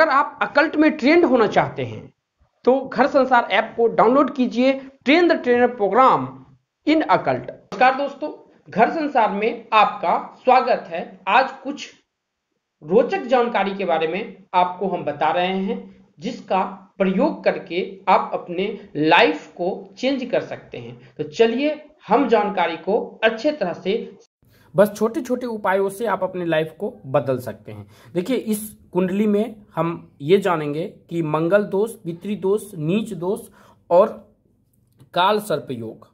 अगर आप अकल्ट में ट्रेंड होना चाहते हैं तो घर संसार ऐप को डाउनलोड कीजिए। Train the trainer program in occult. नमस्कार दोस्तों, घर संसार में आपका स्वागत है। आज कुछ रोचक जानकारी के बारे में आपको हम बता रहे हैं, जिसका प्रयोग करके आप अपने लाइफ को चेंज कर सकते हैं। तो चलिए हम जानकारी को अच्छे तरह से, बस छोटे छोटे उपायों से आप अपनी लाइफ को बदल सकते हैं। देखिए, इस कुंडली में हम ये जानेंगे कि मंगल दोष, पितृ दोष, नीच दोष और काल सर्प योग।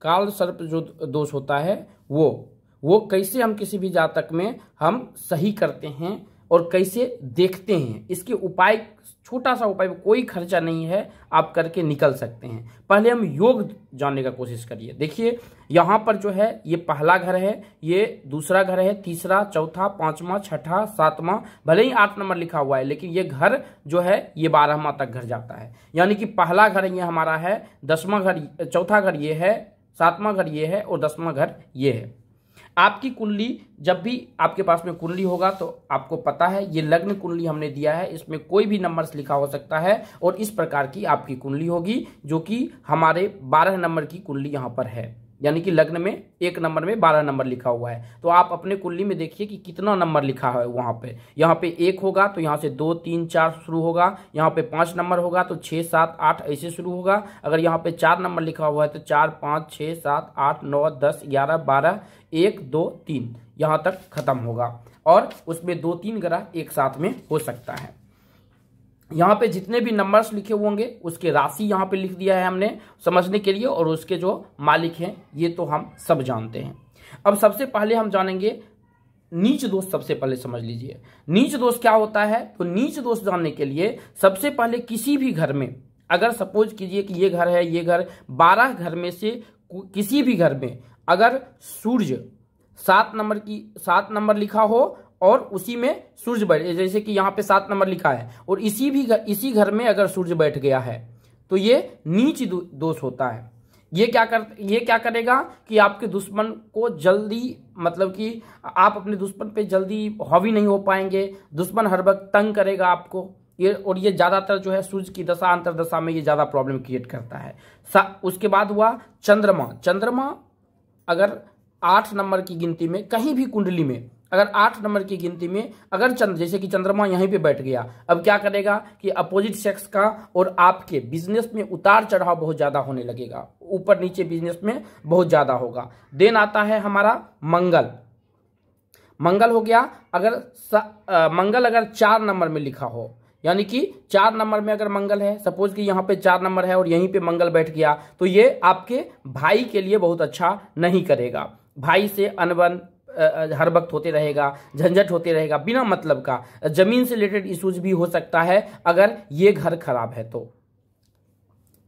काल सर्प जो दोष होता है वो कैसे हम किसी भी जातक में हम सही करते हैं और कैसे देखते हैं, इसके उपाय, छोटा सा उपाय, कोई खर्चा नहीं है, आप करके निकल सकते हैं। पहले हम योग जानने का कोशिश करिए। देखिए, यहाँ पर जो है ये पहला घर है, ये दूसरा घर है, तीसरा, चौथा, पांचवा, छठा, सातवां, भले ही 8 नंबर लिखा हुआ है, लेकिन ये घर जो है ये 12वां तक घर जाता है। यानी कि पहला घर ये हमारा है, 10वां घर, चौथा घर ये है, 7वां घर ये है और 10वां घर ये है। आपकी कुंडली, जब भी आपके पास में कुंडली होगा तो आपको पता है ये लग्न कुंडली हमने दिया है, इसमें कोई भी नंबर्स लिखा हो सकता है और इस प्रकार की आपकी कुंडली होगी, जो कि हमारे 12 नंबर की कुंडली यहाँ पर है। यानी कि लग्न में 1 नंबर में 12 नंबर लिखा हुआ है। तो आप अपने कुंडली में देखिए कि कितना नंबर लिखा है वहाँ पे। यहाँ पे 1 होगा तो यहाँ से 2, 3, 4 शुरू होगा। यहाँ पे 5 नंबर होगा तो 6, 7, 8 ऐसे शुरू होगा। अगर यहाँ पे 4 नंबर लिखा हुआ है तो 4, 5, 6, 7, 8, 9, 10, 11, 12, 1, 2, 3 यहाँ तक खत्म होगा। और उसमें 2-3 ग्रह एक साथ में हो सकता है। यहाँ पे जितने भी नंबर्स लिखे होंगे उसके राशि यहाँ पे लिख दिया है हमने समझने के लिए, और उसके जो मालिक हैं ये तो हम सब जानते हैं। अब सबसे पहले हम जानेंगे नीच दोष। सबसे पहले समझ लीजिए नीच दोष क्या होता है। तो नीच दोष जानने के लिए सबसे पहले किसी भी घर में, अगर सपोज कीजिए कि ये घर है, ये घर, 12 घर में से किसी भी घर में अगर सूर्य 7 नंबर लिखा हो और उसी में सूर्य बैठ, जैसे कि यहाँ पे 7 नंबर लिखा है और इसी घर में अगर सूर्य बैठ गया है तो ये नीच दोष होता है। ये क्या करेगा कि आपके दुश्मन को जल्दी, मतलब कि आप अपने दुश्मन पे जल्दी हावी नहीं हो पाएंगे। दुश्मन हर वक्त तंग करेगा आपको। ये ज्यादातर जो है सूर्य की दशा, अंतरदशा में ये ज्यादा प्रॉब्लम क्रिएट करता है। उसके बाद हुआ चंद्रमा अगर 8 नंबर की गिनती में, कहीं भी कुंडली में अगर 8 नंबर की गिनती में अगर जैसे कि चंद्रमा यहीं पे बैठ गया, अब क्या करेगा कि अपोजिट सेक्स का और आपके बिजनेस में उतार चढ़ाव बहुत ज्यादा होने लगेगा। ऊपर नीचे बिजनेस में बहुत ज्यादा होगा। देन आता है हमारा मंगल हो गया। अगर मंगल अगर 4 नंबर में लिखा हो, यानी कि 4 नंबर में अगर मंगल है, सपोज कि यहाँ पे 4 नंबर है और यहीं पे मंगल बैठ गया, तो ये आपके भाई के लिए बहुत अच्छा नहीं करेगा। भाई से अनबन हर वक्त होते रहेगा, झंझट होते रहेगा बिना मतलब का। जमीन से रिलेटेड इश्यूज भी हो सकता है अगर ये घर खराब है तो,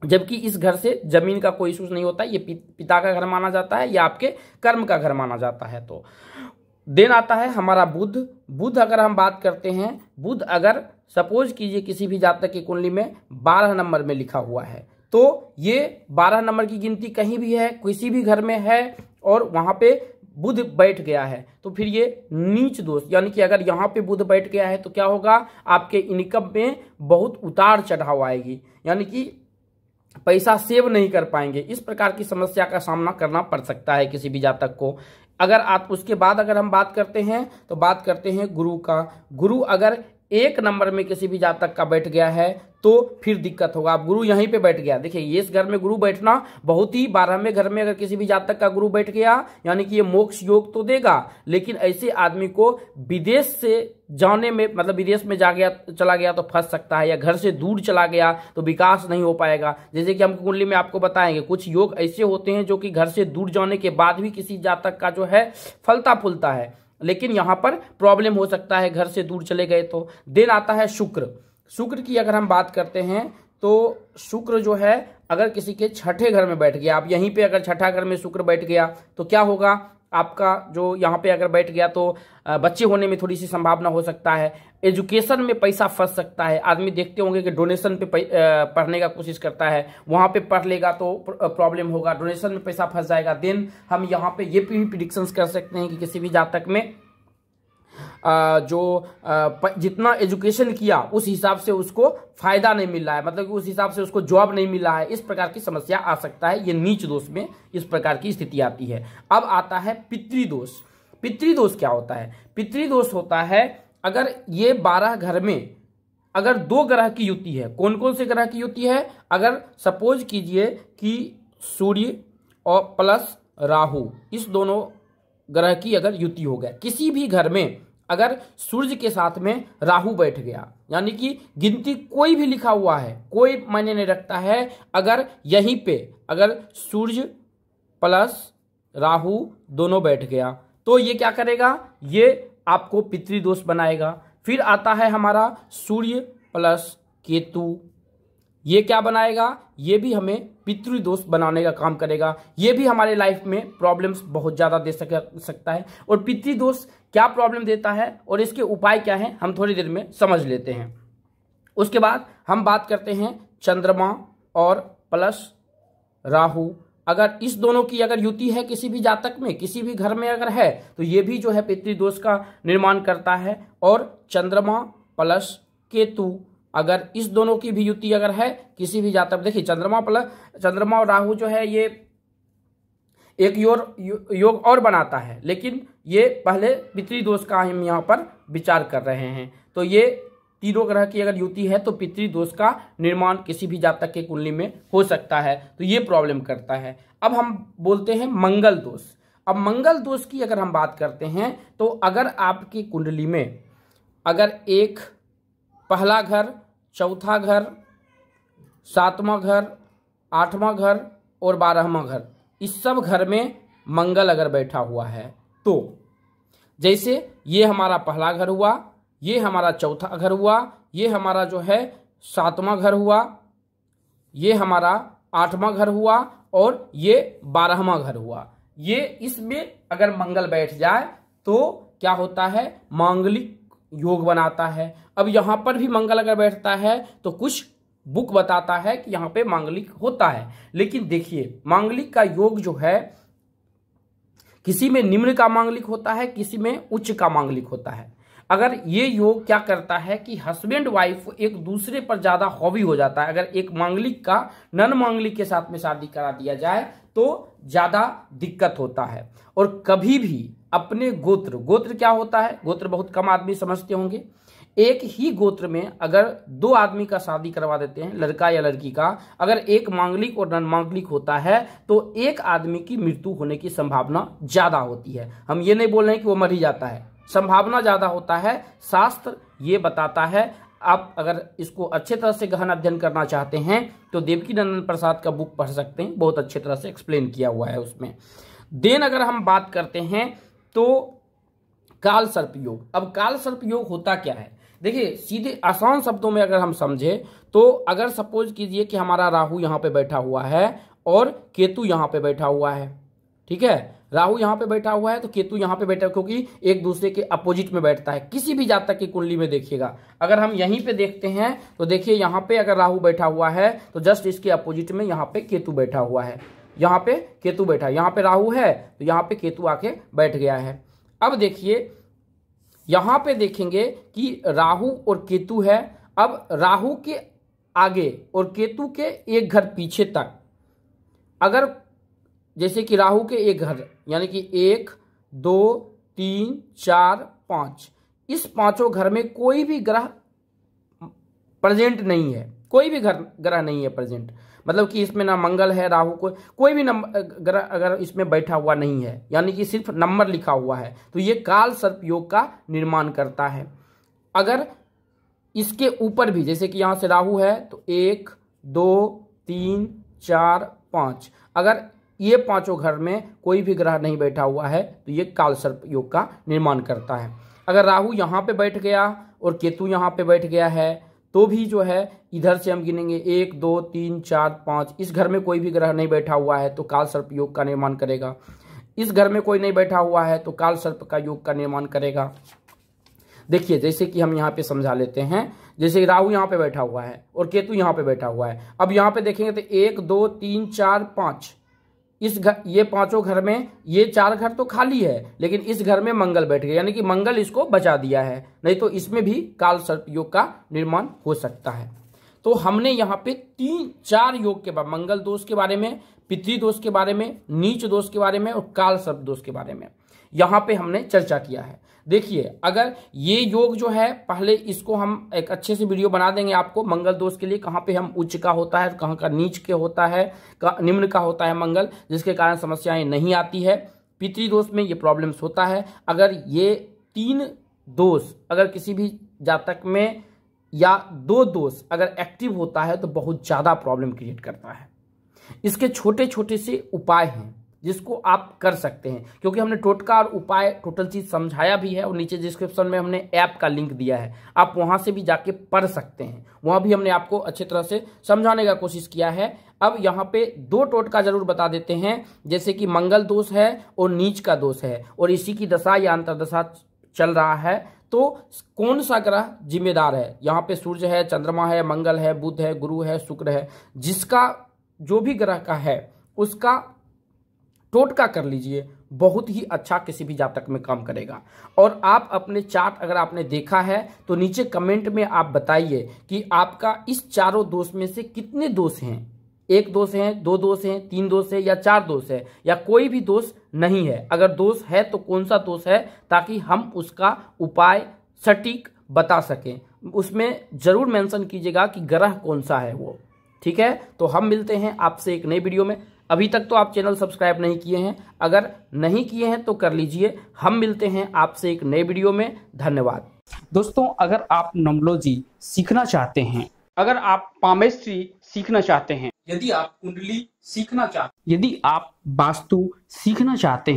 जबकि इस घर से जमीन का कोई इश्यूज नहीं होता। ये पिता का घर माना जाता है या आपके कर्म का घर माना जाता है। तो देन आता है हमारा बुध अगर हम बात करते हैं, बुध अगर सपोज कीजिए किसी भी जातक की कुंडली में 12 नंबर में लिखा हुआ है, तो ये 12 नंबर की गिनती कहीं भी है, किसी भी घर में है और वहां पे बुध बैठ गया है, तो फिर ये नीच दोष, यानी कि अगर यहाँ पे बुध बैठ गया है तो क्या होगा, आपके इनकम में बहुत उतार चढ़ाव आएगी, यानी कि पैसा सेव नहीं कर पाएंगे। इस प्रकार की समस्या का सामना करना पड़ सकता है किसी भी जातक को। अगर आप उसके बाद अगर हम बात करते हैं तो बात करते हैं गुरु का। गुरु अगर 1 नंबर में किसी भी जातक का बैठ गया है तो फिर दिक्कत होगा। अब गुरु यहीं पे बैठ गया, देखिए इस घर में गुरु बैठना बहुत ही, 12वें घर में अगर किसी भी जातक का गुरु बैठ गया, यानी कि ये मोक्ष योग तो देगा, लेकिन ऐसे आदमी को विदेश से जाने में, मतलब विदेश में चला गया तो फंस सकता है, या घर से दूर चला गया तो विकास नहीं हो पाएगा। जैसे कि हम कुंडली में आपको बताएंगे कुछ योग ऐसे होते हैं जो कि घर से दूर जाने के बाद भी किसी जातक का जो है फलता फूलता है, लेकिन यहाँ पर प्रॉब्लम हो सकता है घर से दूर चले गए तो। देन आता है शुक्र की अगर हम बात करते हैं तो शुक्र जो है अगर किसी के 6ठे घर में बैठ गया, आप यहीं पे अगर 6ठा घर में शुक्र बैठ गया तो क्या होगा, आपका जो यहाँ पे अगर बैठ गया तो बच्चे होने में थोड़ी सी संभावना हो सकता है। एजुकेशन में पैसा फंस सकता है। आदमी देखते होंगे कि डोनेशन पे पढ़ने का कोशिश करता है, वहां पे पढ़ लेगा तो प्रॉब्लम होगा, डोनेशन में पैसा फंस जाएगा। देन हम यहाँ पे ये भी प्रिडिक्शंस कर सकते हैं कि किसी भी जातक में जितना एजुकेशन किया उस हिसाब से उसको फायदा नहीं मिल रहा है, मतलब कि उस हिसाब से उसको जॉब नहीं मिल रहा है, इस प्रकार की समस्या आ सकता है। ये नीच दोष में इस प्रकार की स्थिति आती है। अब आता है पितृदोष। पितृदोष क्या होता है? पितृदोष होता है अगर ये 12 घर में अगर 2 ग्रह की युति है। कौन कौन से ग्रह की युति है? अगर सपोज कीजिए कि सूर्य और प्लस राहु, इस दोनों ग्रह की अगर युति हो गया, किसी भी घर में अगर सूर्य के साथ में राहु बैठ गया, यानी कि गिनती कोई भी लिखा हुआ है, कोई मायने नहीं रखता है, अगर यहीं पे अगर सूर्य प्लस राहु दोनों बैठ गया तो ये क्या करेगा? ये आपको पितृदोष बनाएगा। फिर आता है हमारा सूर्य प्लस केतु, ये क्या बनाएगा? ये भी हमें पितृदोष बनाने का काम करेगा। ये भी हमारे लाइफ में प्रॉब्लम्स बहुत ज़्यादा दे सकता है। और पितृदोष क्या प्रॉब्लम देता है और इसके उपाय क्या हैं, हम थोड़ी देर में समझ लेते हैं। उसके बाद हम बात करते हैं चंद्रमा और प्लस राहु। अगर इस दोनों की अगर युति है किसी भी जातक में, किसी भी घर में अगर है, तो ये भी जो है पितृदोष का निर्माण करता है। और चंद्रमा प्लस केतु, अगर इस दोनों की भी युति अगर है किसी भी जातक, देखिए चंद्रमा और राहु जो है ये एक योग और बनाता है, लेकिन ये पहले पितृदोष का हम यहाँ पर विचार कर रहे हैं। तो ये तीनों ग्रह की अगर युति है तो पितृदोष का निर्माण किसी भी जातक के कुंडली में हो सकता है, तो ये प्रॉब्लम करता है। अब हम बोलते हैं मंगल दोष। अब मंगल दोष की अगर हम बात करते हैं तो अगर आपकी कुंडली में अगर एक पहला घर, चौथा घर, 7वां घर, 8वां घर और 12वां घर, इस सब घर में मंगल अगर बैठा हुआ है, तो जैसे ये हमारा पहला घर हुआ, ये हमारा चौथा घर हुआ, ये हमारा जो है 7वां घर हुआ, ये हमारा 8वां घर हुआ और ये 12वां घर हुआ। ये इसमें अगर मंगल बैठ जाए तो क्या होता है? मांगलिक योग बनाता है। अब यहाँ पर भी मंगल अगर बैठता है तो कुछ बुक बताता है कि यहाँ पे मांगलिक होता है, लेकिन देखिए मांगलिक का योग जो है किसी में निम्न का मांगलिक होता है, किसी में उच्च का मांगलिक होता है। अगर ये योग क्या करता है कि हस्बैंड वाइफ एक दूसरे पर ज्यादा हावी हो जाता है। अगर एक मांगलिक का नन मांगलिक के साथ में शादी करा दिया जाए तो ज्यादा दिक्कत होता है। और कभी भी अपने गोत्र क्या होता है? गोत्र बहुत कम आदमी समझते होंगे। एक ही गोत्र में अगर 2 आदमी का शादी करवा देते हैं, लड़का या लड़की का, अगर एक मांगलिक और नन मांगलिक होता है तो एक आदमी की मृत्यु होने की संभावना ज्यादा होती है। हम ये नहीं बोल रहे हैं कि वो मर ही जाता है, संभावना ज्यादा होता है। शास्त्र ये बताता है। आप अगर इसको अच्छे तरह से गहन अध्ययन करना चाहते हैं तो देवकीनंदन प्रसाद का बुक पढ़ सकते हैं, बहुत अच्छे तरह से एक्सप्लेन किया हुआ है उसमें। देन अगर हम बात करते हैं तो काल सर्प योग। अब काल सर्प योग होता क्या है? देखिए सीधे आसान शब्दों में अगर हम समझे तो अगर सपोज कीजिए कि हमारा राहु यहाँ पे बैठा हुआ है और केतु यहाँ पे बैठा हुआ है, ठीक है, राहु यहाँ पे बैठा हुआ है तो केतु यहाँ पे बैठा, क्योंकि एक दूसरे के अपोजिट में बैठता है। किसी भी जातक की कुंडली में देखिएगा, अगर हम यहीं पे देखते हैं तो देखिए यहाँ पे अगर राहु बैठा हुआ है तो जस्ट इसके अपोजिट में यहाँ पे केतु बैठा हुआ है। यहाँ पे केतु बैठा, यहाँ पे राहु है तो यहाँ पे केतु आके बैठ गया है। अब देखिए यहाँ पे देखेंगे कि राहु और केतु है। अब राहु के आगे और केतु के एक घर पीछे तक, अगर जैसे कि राहु के एक घर यानी कि 1, 2, 3, 4, 5, इस 5 घर में कोई भी ग्रह प्रेजेंट नहीं है, कोई भी ग्रह नहीं है प्रेजेंट, मतलब कि इसमें ना मंगल है, राहु कोई भी ग्रह अगर इसमें बैठा हुआ नहीं है, यानी कि सिर्फ नंबर लिखा हुआ है, तो ये काल सर्प योग का निर्माण करता है। अगर इसके ऊपर भी जैसे कि यहाँ से राहु है तो 1, 2, 3, 4, 5, अगर ये 5 घर में कोई भी ग्रह नहीं बैठा हुआ है तो ये काल सर्प योग का निर्माण करता है। अगर राहु यहाँ पे बैठ गया और केतु यहाँ पे बैठ गया है तो भी जो है इधर से हम गिनेंगे 1, 2, 3, 4, 5, इस घर में कोई भी ग्रह नहीं बैठा हुआ है तो काल सर्प योग का निर्माण करेगा। इस घर में कोई नहीं बैठा हुआ है तो काल सर्प का योग का निर्माण करेगा। देखिए जैसे कि हम यहाँ पे समझा लेते हैं, जैसे राहु यहाँ पे बैठा हुआ है और केतु यहाँ पे बैठा हुआ है। अब यहाँ पे देखेंगे तो 1, 2, 3, 4, 5, इस घर, ये पांचों घर में ये 4 घर तो खाली है, लेकिन इस घर में मंगल बैठ गया, यानी कि मंगल इसको बचा दिया है, नहीं तो इसमें भी काल सर्प योग का निर्माण हो सकता है। तो हमने यहाँ पे 3-4 योग के बाद मंगल दोष के बारे में, पितृ दोष के बारे में, नीच दोष के बारे में और काल सर्प दोष के बारे में यहाँ पे हमने चर्चा किया है। देखिए, अगर ये योग जो है, पहले इसको हम एक अच्छे से वीडियो बना देंगे आपको, मंगल दोष के लिए कहाँ पे हम उच्च का होता है, कहाँ का नीच के होता है, निम्न का होता है मंगल, जिसके कारण समस्याएं नहीं आती है। पितृ दोष में ये प्रॉब्लम्स होता है। अगर ये 3 दोष अगर किसी भी जातक में या 2 दोष अगर एक्टिव होता है तो बहुत ज़्यादा प्रॉब्लम क्रिएट करता है। इसके छोटे छोटे से उपाय हैं जिसको आप कर सकते हैं, क्योंकि हमने टोटका और उपाय टोटल चीज समझाया भी है और नीचे डिस्क्रिप्शन में हमने ऐप का लिंक दिया है, आप वहां से भी जाके पढ़ सकते हैं। वहां भी हमने आपको अच्छी तरह से समझाने का कोशिश किया है। अब यहाँ पे 2 टोटका जरूर बता देते हैं, जैसे कि मंगल दोष है और नीच का दोष है और इसी की दशा या अंतरदशा चल रहा है, तो कौन सा ग्रह जिम्मेदार है। यहाँ पे सूर्य है, चंद्रमा है, मंगल है, बुध है, गुरु है, शुक्र है, जिसका जो भी ग्रह का है उसका टोटका कर लीजिए, बहुत ही अच्छा किसी भी जातक में काम करेगा। और आप अपने चार्ट अगर आपने देखा है तो नीचे कमेंट में आप बताइए कि आपका इस चारों दोष में से कितने दोष हैं। 1 दोष है, 2 दोष है, 3 दोष है या 4 दोष है, या कोई भी दोष नहीं है। अगर दोष है तो कौन सा दोष है, ताकि हम उसका उपाय सटीक बता सकें। उसमें जरूर मेंशन कीजिएगा कि ग्रह कौन सा है वो, ठीक है। तो हम मिलते हैं आपसे एक नई वीडियो में। अभी तक तो आप चैनल सब्सक्राइब नहीं किए हैं, अगर नहीं किए हैं तो कर लीजिए। हम मिलते हैं आपसे एक नए वीडियो में। धन्यवाद दोस्तों, अगर आप न्यूमरोलॉजी सीखना चाहते हैं, अगर आप पामेस्ट्री सीखना चाहते हैं, यदि आप कुंडली सीखना चाहते हैं, यदि आप वास्तु सीखना चाहते हैं,